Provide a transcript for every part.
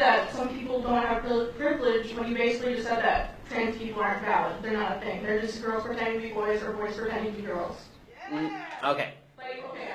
that some people don't have privilege when you basically just said that trans people aren't valid. They're not a thing. They're just girls pretending to be boys or boys pretending to be girls. Okay.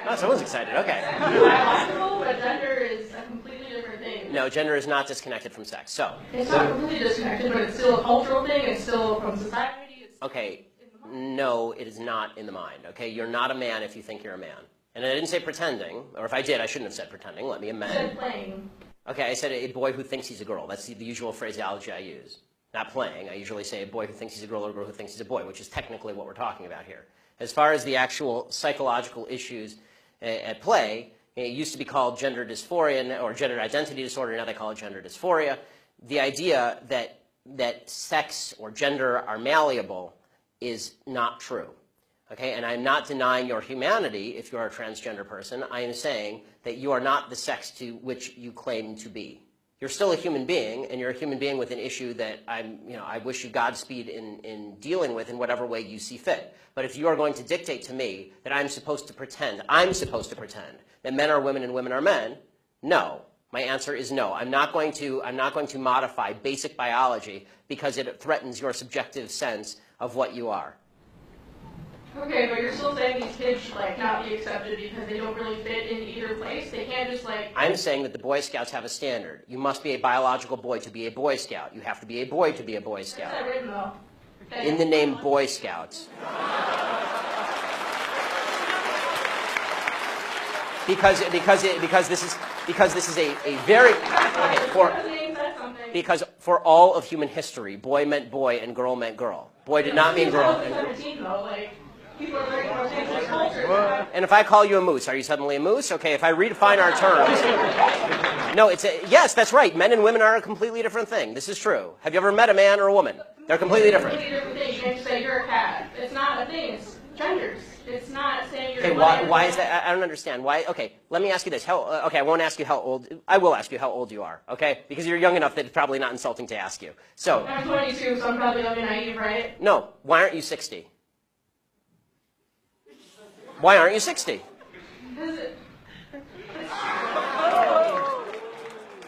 Oh, someone's excited. Okay. Biological, but gender is a completely different thing. No, gender is not disconnected from sex. So. It's not completely disconnected, but it's still a cultural thing. It's still from society. Okay. No, it is not in the mind. Okay, you're not a man if you think you're a man. And I didn't say pretending, or if I did, I shouldn't have said pretending. Let me amend. You said playing. Okay, I said a boy who thinks he's a girl. That's the usual phraseology I use. Not playing. I usually say a boy who thinks he's a girl or a girl who thinks he's a boy, which is technically what we're talking about here. As far as the actual psychological issues at play, it used to be called gender dysphoria or gender identity disorder. Now they call it gender dysphoria. The idea that sex or gender are malleable is not true. Okay, and I'm not denying your humanity if you're a transgender person. I am saying that you are not the sex to which you claim to be. You're still a human being, and you're a human being with an issue that I wish you Godspeed in dealing with in whatever way you see fit. But if you are going to dictate to me that I'm supposed to pretend that men are women and women are men, no. My answer is no. I'm not going to modify basic biology because it threatens your subjective sense of what you are. Okay, but you're still saying these kids should not be accepted because they don't really fit in either place? They can't just I'm saying that the Boy Scouts have a standard. You must be a biological boy to be a Boy Scout. You have to be a boy to be a Boy Scout. Where's that written, though? Okay. In the name Boy Scouts. Because this is a very because for all of human history, boy meant boy and girl meant girl. Boy did not mean girl. And if I call you a moose, are you suddenly a moose? Okay, if I redefine our terms. No, yes, that's right. Men and women are a completely different thing. This is true. Have you ever met a man or a woman? They're completely different. You can't say you're a cat. It's not a thing. It's genders. It's not saying you're. Okay, why is that? I don't understand. Why? Okay, let me ask you this. Okay, I won't ask you how old. I will ask you how old you are. Okay, because you're young enough that it's probably not insulting to ask you. So. I'm 22, so I'm probably young and naive, right? No. Why aren't you 60? Why aren't you 60?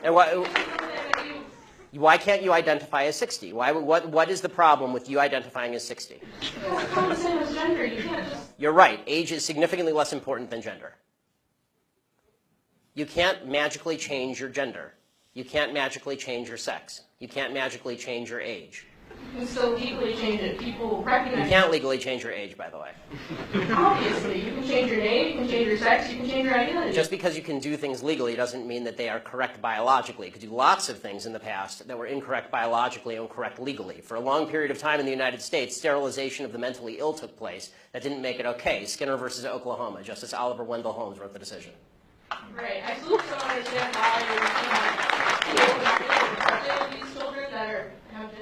And why can't you identify as 60? What is the problem with you identifying as 60? It's not the same as gender. You can't just... You're right. Age is significantly less important than gender. You can't magically change your gender. You can't magically change your sex. You can't magically change your age. You can still legally change it. People recognize. You can't legally change your age, by the way. Obviously. You can change your name, you can change your sex, you can change your identity. Just because you can do things legally doesn't mean that they are correct biologically. You could do lots of things in the past that were incorrect biologically and correct legally. For a long period of time in the United States, sterilization of the mentally ill took place. That didn't make it okay. Skinner versus Oklahoma. Justice Oliver Wendell Holmes wrote the decision. Right. I still don't understand why you're these children that are...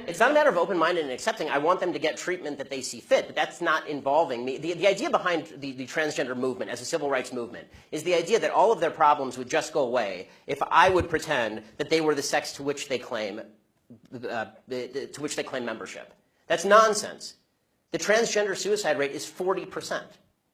It's not a matter of open-minded and accepting. I want them to get treatment that they see fit, but that's not involving me. The idea behind the transgender movement as a civil rights movement is the idea that all of their problems would just go away if I would pretend that they were the sex to which they claim membership. That's nonsense. The transgender suicide rate is 40%.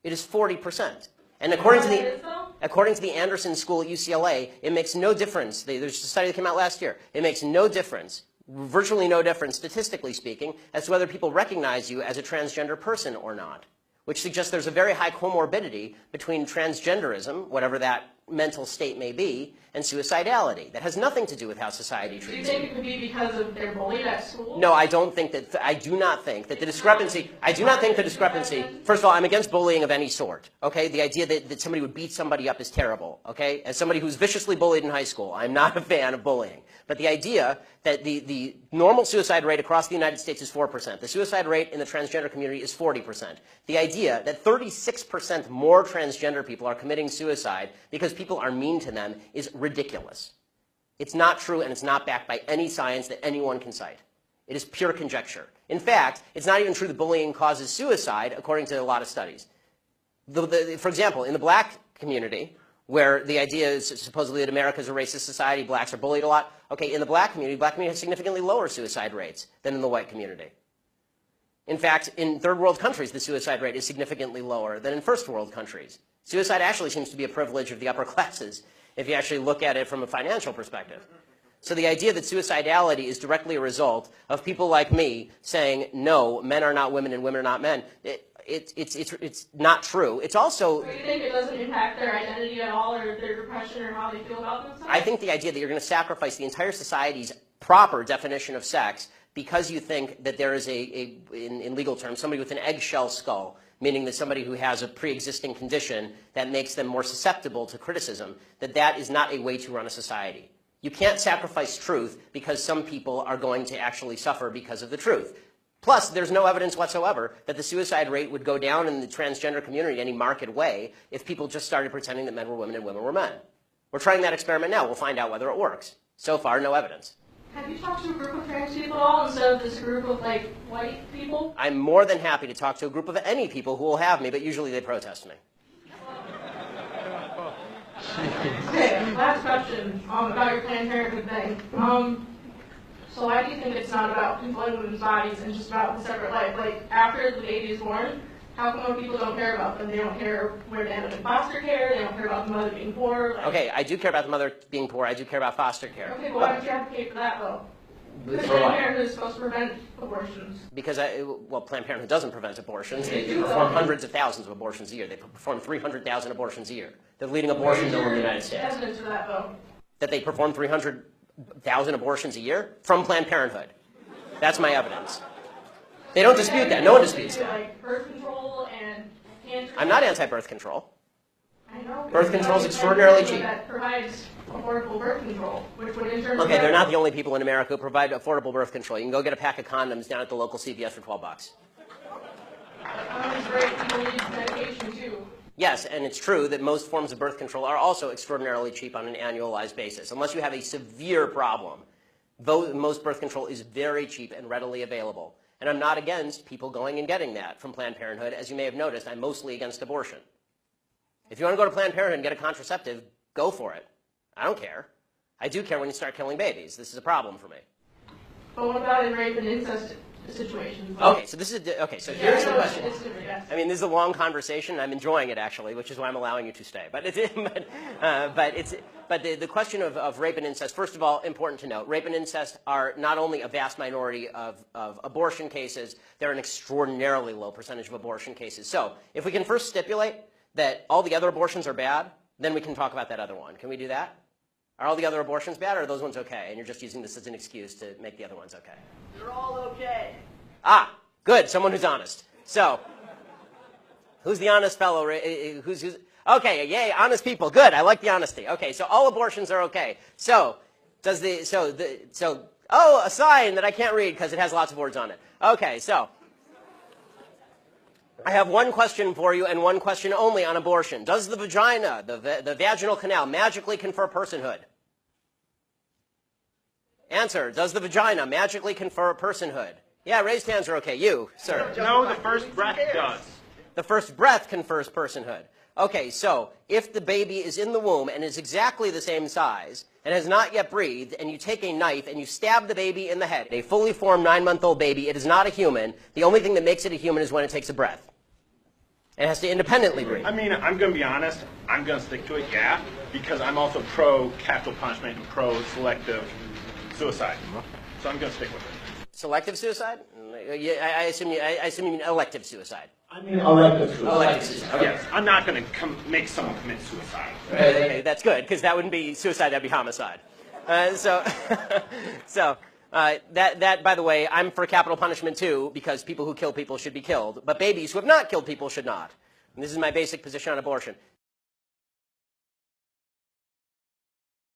It is 40%. And according to the Anderson School at UCLA, it makes no difference. There's a study that came out last year. It makes no difference, virtually no difference, statistically speaking, as to whether people recognize you as a transgender person or not, which suggests there's a very high comorbidity between transgenderism, whatever that mental state may be, and suicidality. That has nothing to do with how society treats you. Do you think it could be because of they're bullied at school? No, I don't think that. I do not think that the discrepancy. I do not think the discrepancy. First of all, I'm against bullying of any sort. Okay, the idea that somebody would beat somebody up is terrible. Okay, as somebody who's viciously bullied in high school, I'm not a fan of bullying. But the idea that the normal suicide rate across the United States is 4%. The suicide rate in the transgender community is 40%. The idea that 36% more transgender people are committing suicide because people are mean to them is ridiculous. It's not true, and it's not backed by any science that anyone can cite. It is pure conjecture. In fact, it's not even true that bullying causes suicide, according to a lot of studies. For example, in the black community, where the idea is supposedly that America is a racist society, blacks are bullied a lot. Okay, in the black community has significantly lower suicide rates than in the white community. In fact, in third world countries, the suicide rate is significantly lower than in first world countries. Suicide actually seems to be a privilege of the upper classes if you actually look at it from a financial perspective. So the idea that suicidality is directly a result of people like me saying, no, men are not women and women are not men, it's not true. It's also... Do you think it doesn't impact their identity at all, or their depression, or how they feel about themselves? I think the idea that you're going to sacrifice the entire society's proper definition of sex because you think that there is in legal terms, somebody with an eggshell skull, meaning that somebody who has a pre-existing condition that makes them more susceptible to criticism, that is not a way to run a society. You can't sacrifice truth because some people are going to actually suffer because of the truth. Plus, there's no evidence whatsoever that the suicide rate would go down in the transgender community in any marked way if people just started pretending that men were women and women were men. We're trying that experiment now. We'll find out whether it works. So far, no evidence. Have you talked to a group of trans people at all instead of this group of, like, white people? I'm more than happy to talk to a group of any people who will have me, but usually they protest me. Okay, last question about your Planned Parenthood thing. So why do you think it's not about controlling women's bodies and just about the separate life? Like, after the baby is born, how come when people don't care about them? They don't care where they end up in foster care, they don't care about the mother being poor. Like... Okay, I do care about the mother being poor, I do care about foster care. Okay, but why don't you advocate for that, though? Because Planned Parenthood is supposed to prevent abortions. Because, well, Planned Parenthood doesn't prevent abortions. They perform hundreds of thousands of abortions a year. They perform 300,000 abortions a year. They're the leading abortion donor in the United States. Evidence for that, though? That they perform 300,000 abortions a year from Planned Parenthood. That's my evidence. They don't dispute that. No one disputes that. Like birth control and cancer. I'm not anti-birth control. I know. Birth control is extraordinarily cheap. That provides affordable birth control, which would in turn... Okay, they're not the only people in America who provide affordable birth control. You can go get a pack of condoms down at the local CVS for $12. Condoms great. People need medication, too. Yes, and it's true that most forms of birth control are also extraordinarily cheap on an annualized basis. Unless you have a severe problem, most birth control is very cheap and readily available. And I'm not against people going and getting that from Planned Parenthood. As you may have noticed, I'm mostly against abortion. If you want to go to Planned Parenthood and get a contraceptive, go for it. I don't care. I do care when you start killing babies. This is a problem for me. But what about in rape and incest situations? Okay, so here's the question. It's different, yes. I mean, this is a long conversation. I'm enjoying it, actually, which is why I'm allowing you to stay. But the question of rape and incest, first of all, important to note, rape and incest are not only a vast minority of abortion cases, they're an extraordinarily low percentage of abortion cases. So if we can first stipulate that all the other abortions are bad, then we can talk about that other one. Can we do that? Are all the other abortions bad, or are those ones okay? And you're just using this as an excuse to make the other ones okay. They're all okay. Ah, good. Someone who's honest. So, who's the honest fellow? Who's okay? Yay, honest people. Good. I like the honesty. Okay, so all abortions are okay. So, oh, a sign that I can't read because it has lots of words on it. Okay, so I have one question for you and one question only on abortion. Does the vagina, the vaginal canal, magically confer personhood? Answer, does the vagina magically confer personhood? Yeah, raised hands are okay. You, sir. No, the first breath does. The first breath confers personhood. Okay, so if the baby is in the womb and is exactly the same size and has not yet breathed, and you take a knife and you stab the baby in the head, a fully formed 9-month-old baby, it is not a human. The only thing that makes it a human is when it takes a breath. It has to independently breathe. I mean, I'm going to be honest. I'm going to stick to it, yeah, because I'm also pro-capital punishment and pro-selective suicide. So I'm going to stick with it. Selective suicide? I assume you mean elective suicide. I mean elective suicide. Elective suicide. Okay. Yes, I'm not going to make someone commit suicide. Okay, that's good, because that wouldn't be suicide, that'd be homicide. That, by the way, I'm for capital punishment too, because people who kill people should be killed. But babies who have not killed people should not. And this is my basic position on abortion.